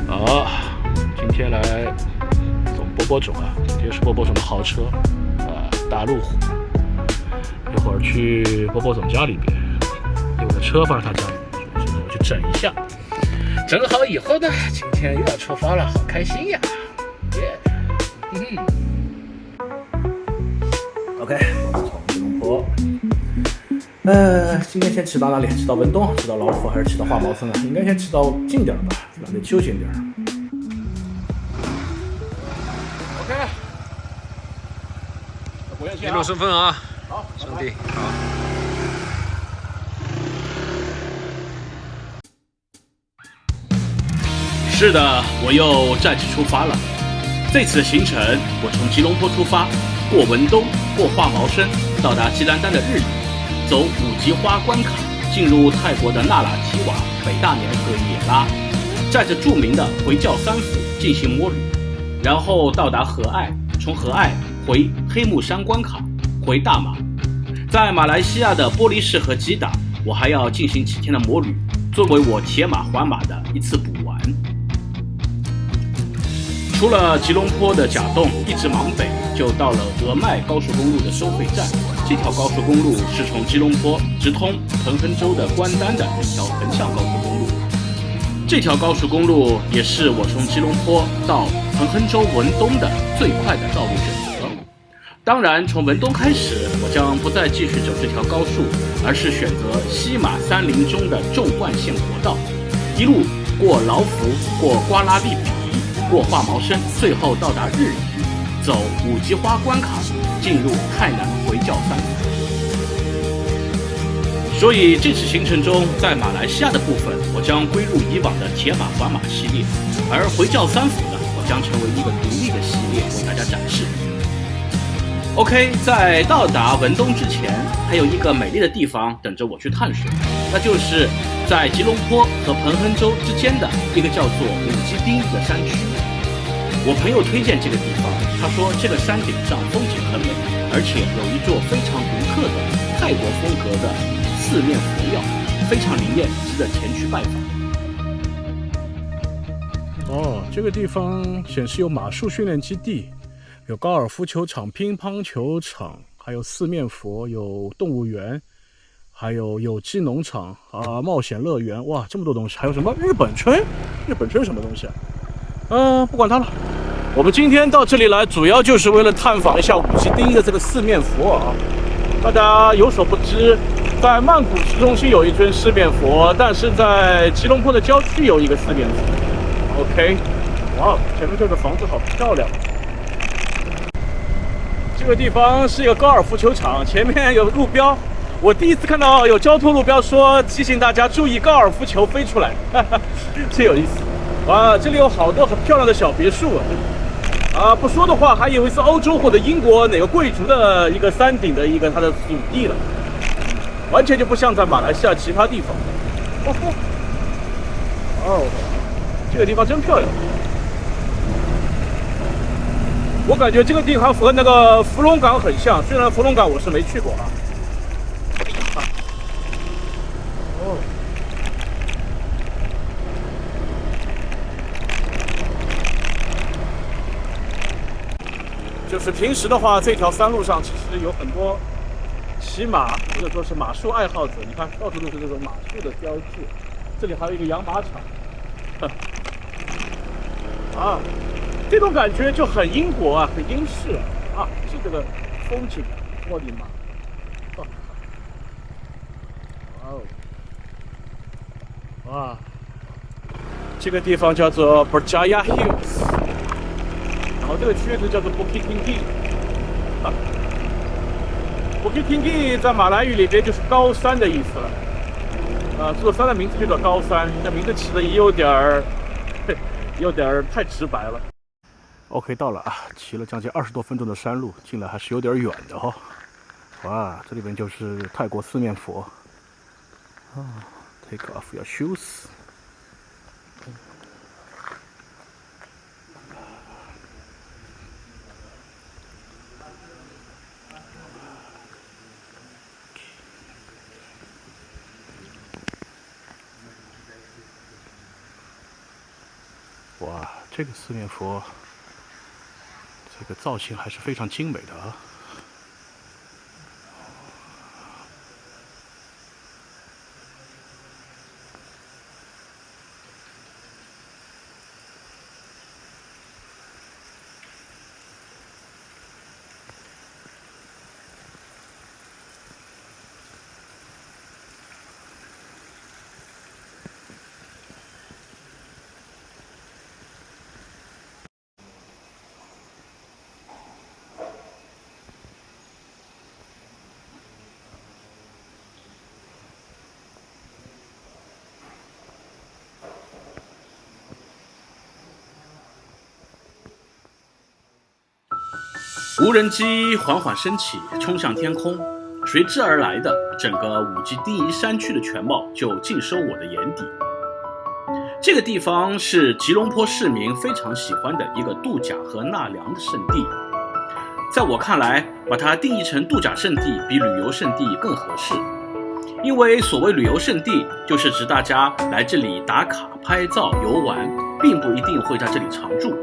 好，今天来送波波总啊，今天是波波总的豪车大路虎。一会儿去波波总家里边，有个车放在他家里面，所以我去整一下。整好以后呢，今天又要出发了，好开心呀！耶、OK， 从吉隆坡。今天先骑到哪里？骑到文东，骑到老虎，还是骑到花毛村呢？应该先骑到近点吧，懒得休闲点。OK， 一路顺风啊！好，兄弟，好。是的，我又再次出发了。这次的行程，我从吉隆坡出发，過文東，過化毛森，到達吉蘭丹的日里，走五級花關卡，進入泰國的納喇提瓦、北大年和野拉，載着著名的回教三府進行摩旅，然後到達和愛，從和愛回黑木山關卡，回大馬。在馬來西亞的玻璃市和吉打，我還要進行幾天的摩旅，作為我鐵馬環馬的一次補完。除了吉隆坡的甲洞，一直往北就到了峨邁高速公路的收費站。這條高速公路是從吉隆坡直通彭亨州的關丹的一條橫向高速公路。這條高速公路也是我從吉隆坡到彭亨州文東的最快的道路選擇。當然，從文東開始，我將不再繼續走這條高速，而是選擇西馬山林中的縱貫線國道，一路過勞福，過瓜拉利比，過化毛森，最後到達日里，走五級花關卡，進入泰南回教三府。所以這次行程中，在馬來西亞的部分，我將歸入以往的鐵馬環馬系列，而回教三府呢，我將成為一個獨立的系列為大家展示。OK， 在到達文東之前，還有一個美麗的地方等着我去探索，那就是在吉隆坡和彭亨州之間的一個叫做五基丁的山區。我朋友推薦這個地方，他說這個山頂上風景很美，而且有一座非常獨特的泰國風格的四面佛廟，非常靈驗，值得前去拜訪。哦，這個地方顯示有馬術訓練基地。有高爾夫球場、乒乓球場，還有四面佛，有動物園，還有有機農場啊，冒險樂園，哇，這麼多東西，還有什麼日本村？日本村什麼東西啊？不管它了。我們今天到這裡來，主要就是為了探訪一下五基丁的這個四面佛啊。大家有所不知，在曼谷市中心有一尊四面佛，但是在吉隆坡的郊區有一個四面佛。OK， 哇，前面這個房子好漂亮。這個地方是一個高爾夫球場，前面有路標。我第一次看到有交通路標說提醒大家注意高爾夫球飛出來，真有意思。哇，這裡有好多很漂亮的小別墅啊！不說的話，還以為是歐洲或者英國哪個貴族的一個山頂的一個他的屬地了，完全就不像在馬來西亞其他地方。哦，這個地方真漂亮。我感覺這個地方和那個福隆港很像，雖然福隆港我是沒去過啊。哦，就是平時的話，這條山路上其實有很多騎馬或者說是馬術愛好者，你看到處都是這種馬術的標誌。這裡還有一個養馬場。啊。這種感覺就很英國啊，很英式啊！這個風景，我的媽！哇哦！哇！這個地方叫做 Berjaya Hills， 然後這個區域叫做 Bukit Tinggi。Bukit Tinggi 在馬來語裡邊就是高山的意思了。這座山的名字就叫高山，這名字起的也有點太直白了。OK， 到了啊！騎了將近20多分鐘的山路，進來還是有點遠的哦。哇，這裡邊就是泰國四面佛。Take off your shoes。哇，這個四面佛，這個造型還是非常精美的啊。无人机緩緩升起，衝向天空，隨之而來的整個五級碇夷山區的全貌就盡收我的眼底。這個地方是吉隆坡市民非常喜歡的一個度假和納涼的聖地。在我看來，把它定義成度假勝地比旅遊勝地更合適，因為所謂旅遊勝地，就是指大家來這裡打卡、拍照、遊玩，並不一定會在這裡常住。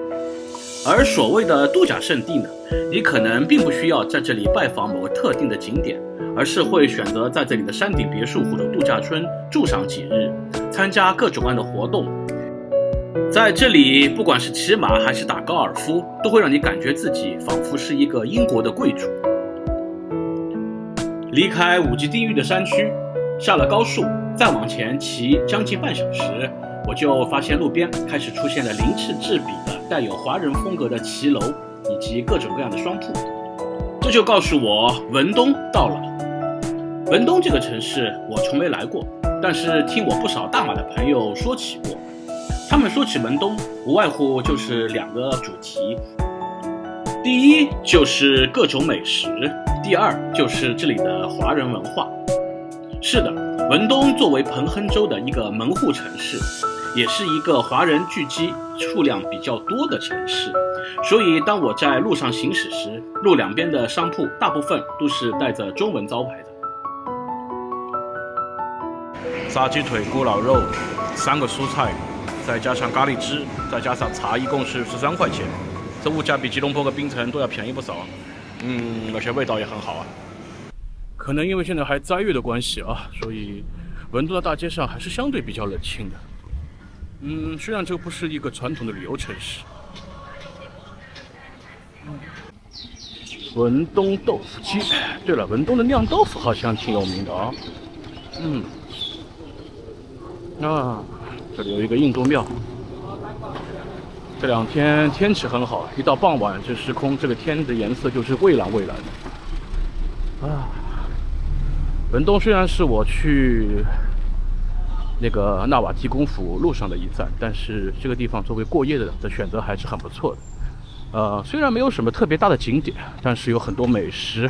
而所謂的度假勝地呢，你可能並不需要在這裡拜訪某個特定的景點，而是會選擇在這裡的山頂別墅或者度假村住上幾日，參加各種各樣的活動。在這裡，不管是騎馬還是打高爾夫，都會讓你感覺自己仿佛是一個英國的貴族。離開五級地獄的山區，下了高速，再往前騎將近半小時，我就發現路邊開始出現了鳞次栉比的帶有華人風格的騎樓以及各種各樣的商鋪，這就告訴我文東到了。文東這個城市我從沒來過，但是聽我不少大馬的朋友說起過。他們說起文東，無外乎就是兩個主題，第一就是各種美食，第二就是這裡的華人文化。是的，文東作為彭亨州的一個門戶城市，也是一個華人聚集數量比較多的城市，所以當我在路上行駛時，路兩邊的商鋪大部分都是帶着中文招牌的。炸雞腿、咕咾肉，3個蔬菜，再加上咖喱汁，再加上茶，一共是13塊錢。這物價比吉隆坡和檳城都要便宜不少，而且味道也很好啊。可能因為現在還齋月的關係啊，所以文東的大街上還是相對比較冷清的。雖然這不是一個傳統的旅遊城市。文東豆腐雞，對了，文東的釀豆腐好像挺有名的啊。這裡有一個印度廟。這兩天天氣很好，一到傍晚，這時空這個天的顏色就是蔚藍蔚藍的。文東雖然是我去那個納瓦提公府路上的一站，但是這個地方作為過夜的選擇還是很不錯的。雖然沒有什麼特別大的景點，但是有很多美食，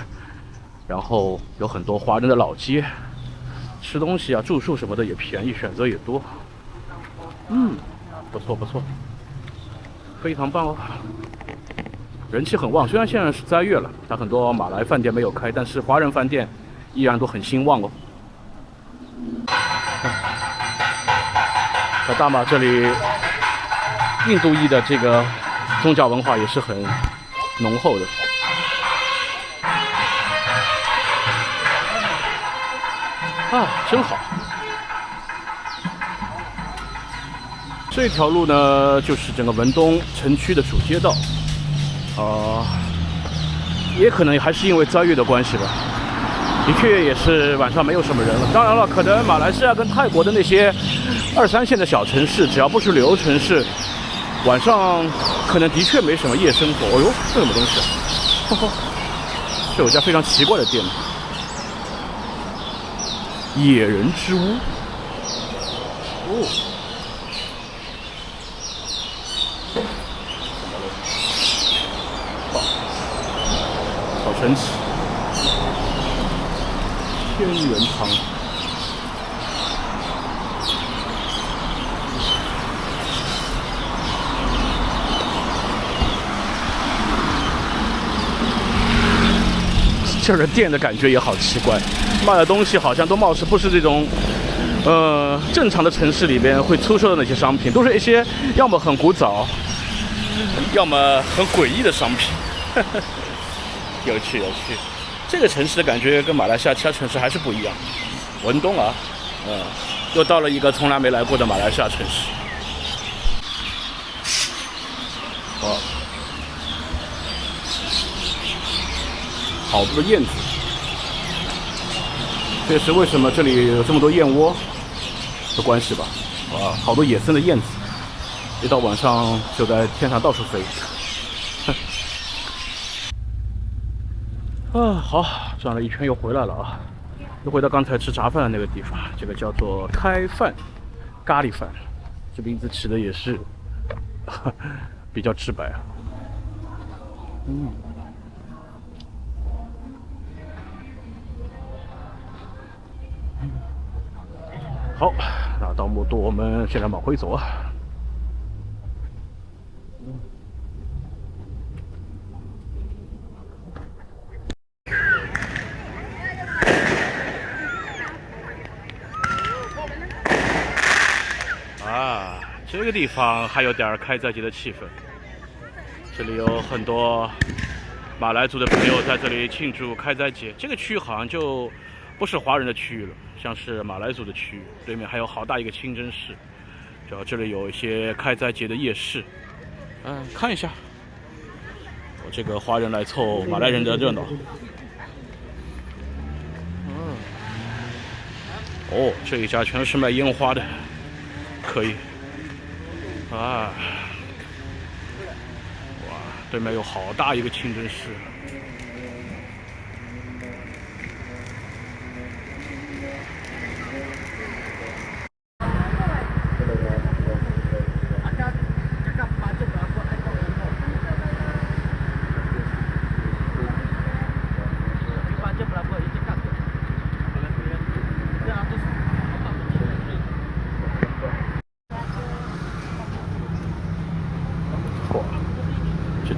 然後有很多華人的老街，吃東西啊、住宿什麼的也便宜，選擇也多。不錯不錯，非常棒哦，人气很旺。雖然現在是齋月了，它很多馬來飯店沒有開，但是華人飯店依然都很興旺哦。在大馬這裡，印度裔的這個宗教文化也是很濃厚的。真好。這條路呢，就是整個文東城區的主街道。也可能還是因為齋月的關係吧。的確也是晚上沒有什麼人了。當然了，可能馬來西亞跟泰國的那些2、3線的小城市，只要不是旅遊城市，晚上可能的確沒什麼夜生活。這什麼東西啊？這有家非常奇怪的店，野人之屋。好神奇！天元堂。这儿的店的感觉也好奇怪，卖的東西好像都貌似不是这种正常的城市裡邊會出售的那些商品，都是一些要麼很古早，要麼很詭異的商品。有趣有趣，這個城市的感覺跟馬來西亞其他城市還是不一樣。文東啊，又到了一個從來沒來過的馬來西亞城市。哇，好多燕子，這也是為什麼這裡有這麼多燕窩的關係吧？哇，好多野生的燕子，一到晚上就在天上到處飛。好，轉了一圈又回來了啊，又回到剛才吃雜飯的那個地方，這個叫做開飯咖喱飯，這名字起的也是比較直白啊。好，那到摩多我們现在往回走啊。这個地方還有點開齋節的氣氛，這裡有很多馬來族的朋友在這裡慶祝開齋節。這個區域好像就不是華人的區域了，像是馬來族的區域。對面還有好大一個清真寺，主要這裡有一些開齋節的夜市。看一下，我這個華人來湊馬來人的熱鬧。哦，這一家全是賣煙花的，可以。哇，對面有好大一個清真寺。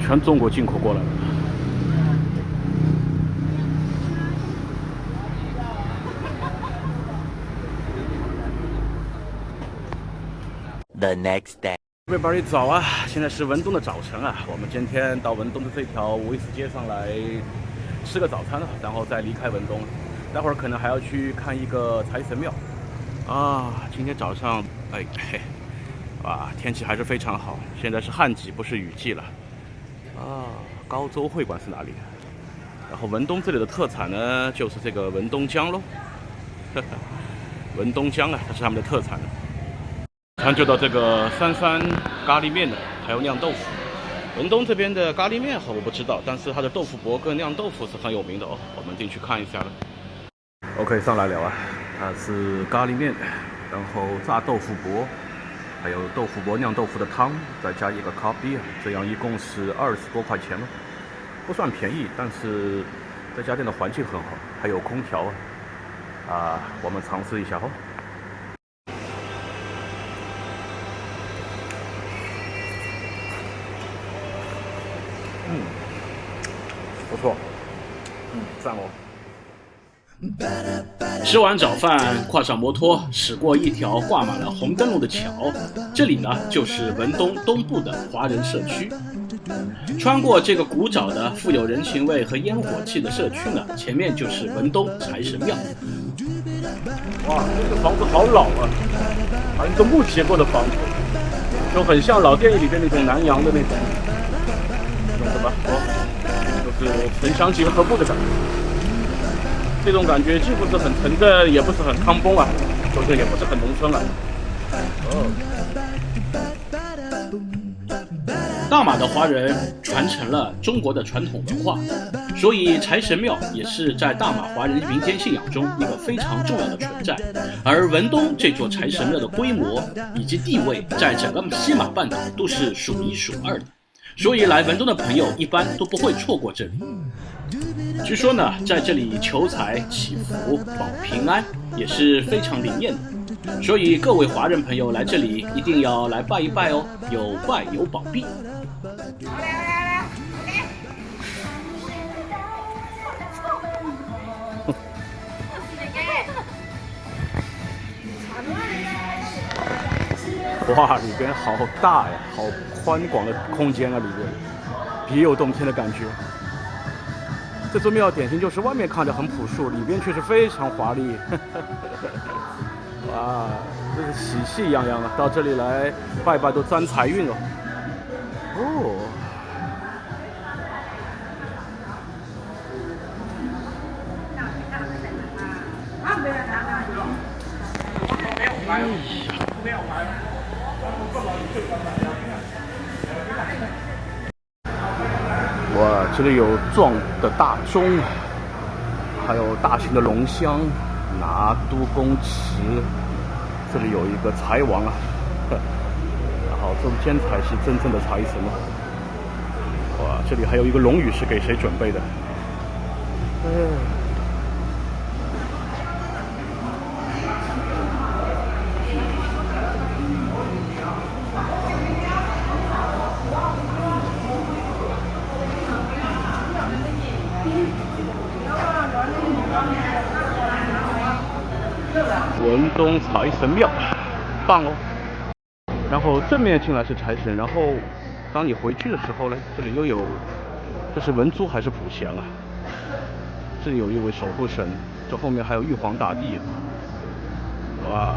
全中國進口過來的。The next day. Everybody 早啊！現在是文東的早晨啊。我們今天到文東的這條威斯街上來吃個早餐了，然後再離開文東。待會兒可能還要去看一個財神廟啊。今天早上，哇，天氣還是非常好。現在是旱季，不是雨季了。高州會館是哪裡？然後文東這裡的特產呢，就是這個文東江嘍。文東江啊，它是他們的特產。然後就到這個三三咖喱麵的，還有釀豆腐。文東這邊的咖喱麵我不知道，但是它的豆腐博跟釀豆腐是很有名的哦。我們進去看一下了。OK， 上來了啊，它是咖喱麵，然後炸豆腐博。還有豆腐博釀豆腐的湯，再加一個咖啡，這樣一共是20多塊錢了，不算便宜，但是這家店的環境很好，還有空調啊，我們嘗試一下哦。不錯，讚哦。吃完早飯，跨上摩托，駛過一條掛滿了紅燈籠的橋，這裡呢就是文東東部的華人社區。穿過這個古早的、富有人情味和煙火氣的社區呢，前面就是文東財神廟。哇，這個房子好老啊，好像一個木結構的房子，就很像老電影裡面那種南洋的那種，懂的吧？就是城鄉結合部的感覺。這種感覺既不是很城鎮，也不是很康崩啊，就是也不是很農村啊。大馬的華人傳承了中國的傳統文化，所以財神廟也是在大馬華人民間信仰中一個非常重要的存在。而文東這座財神廟的規模以及地位，在整個西馬半島都是數一數二的，所以來文東的朋友一般都不會錯過這裡。據說呢，在這裡求財、祈福、保平安也是非常靈驗的，所以各位華人朋友來這裡一定要來拜一拜哦，有拜有保庇。哇，里邊好大呀，好寬廣的空間啊，裡邊別有洞天的感覺。這座廟典型就是外面看着很樸素，裡邊卻是非常華麗。哇，這是喜氣洋洋啊！到這裡來拜拜都沾財運哦。哦。哎呀！哇，這裡有壯的大鐘，還有大型的龍香、拿督公祠。這裡有一個財王啊，然後中間才是真正的財神啊。哇，這裡還有一個龍雨是給誰準備的？文東財神廟，棒哦！然後正面進來是財神，然後當你回去的時候呢，這裡又有，這是文殊還是普賢啊？這裡有一位守護神，這後面還有玉皇大帝。哇！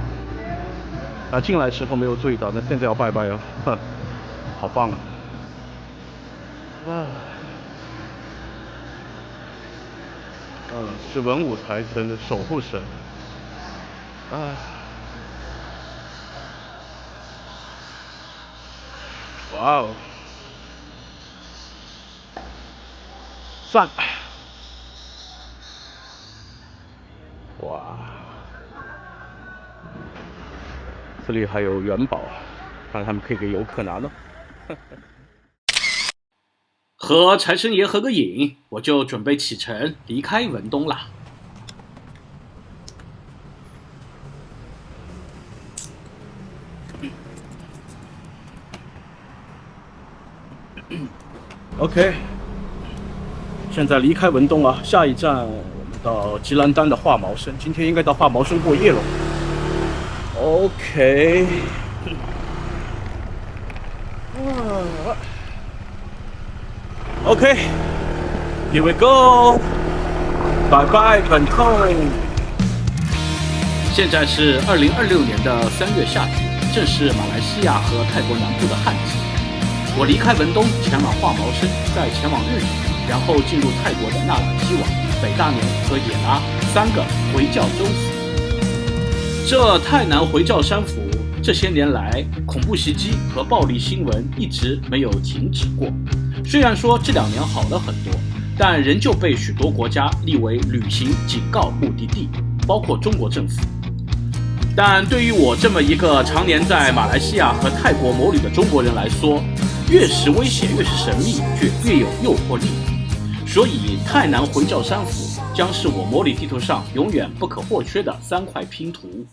啊，進來時候沒有注意到，那現在要拜拜哦，哼，好棒啊！是文武財神的守護神。哇哦，讚！哇，這裡還有元寶，看他們可以給遊客拿呢。和財神爺合個影，我就準備啟程離開文東啦。OK， 現在離開文東啊，下一站我們到吉蘭丹的化毛生，今天應該到化毛生過夜了。OK， OK， here we go， 拜拜文東。現在是2026年的3月下旬，正是馬來西亞和泰國南部的旱季。我離開文東，前往化毛生，再前往日語，然後進入泰國的納蘭基瓦、北大年和也拉3個回教州府。這泰南回教山府這些年來恐怖襲擊和暴力新聞一直沒有停止過。雖然說這2年好了很多，但仍舊被許多國家列為旅行警告目的地，包括中國政府。但對於我這麼一個常年在馬來西亞和泰國謀旅的中國人來說，越是危險越是神秘，卻越有誘惑力。所以泰南回教山府將是我魔里地圖上永遠不可或缺的3塊拼圖。